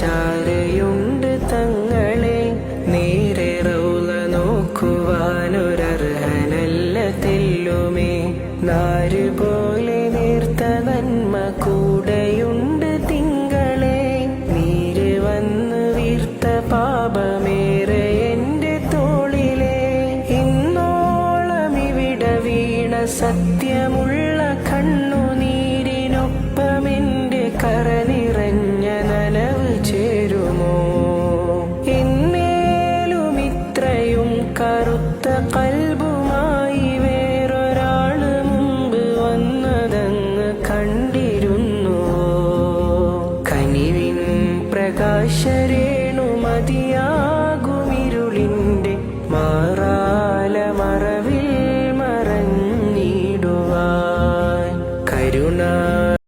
ചാരയുണ്ട് തങ്ങളെ. നേരെ റൗള നോക്കുവാനൊരർഹനല്ല തെല്ലുമേ. നാരുപോലെ നേർത്ത നന്മ കൂടെയുണ്ട് തിങ്കളെ. നീര് വന്ന് വീർത്ത പാപമേറെ എന്റെ തോളിലെ. ഇന്നോളം ഇവിടെ വീണ സത്യമുള്ള കണ്ണുനീരിനൊപ്പമെന്റെ കര നിറഞ്ഞ നനവ് ചേരുമോ? എന്നേലും ഇത്രയും കറുത്ത കൽബുമായി വേറൊരാള് മുമ്പ് വന്നതങ്ങ് കണ്ടിരുന്നു. കനിവിൻ പ്രകാശരേ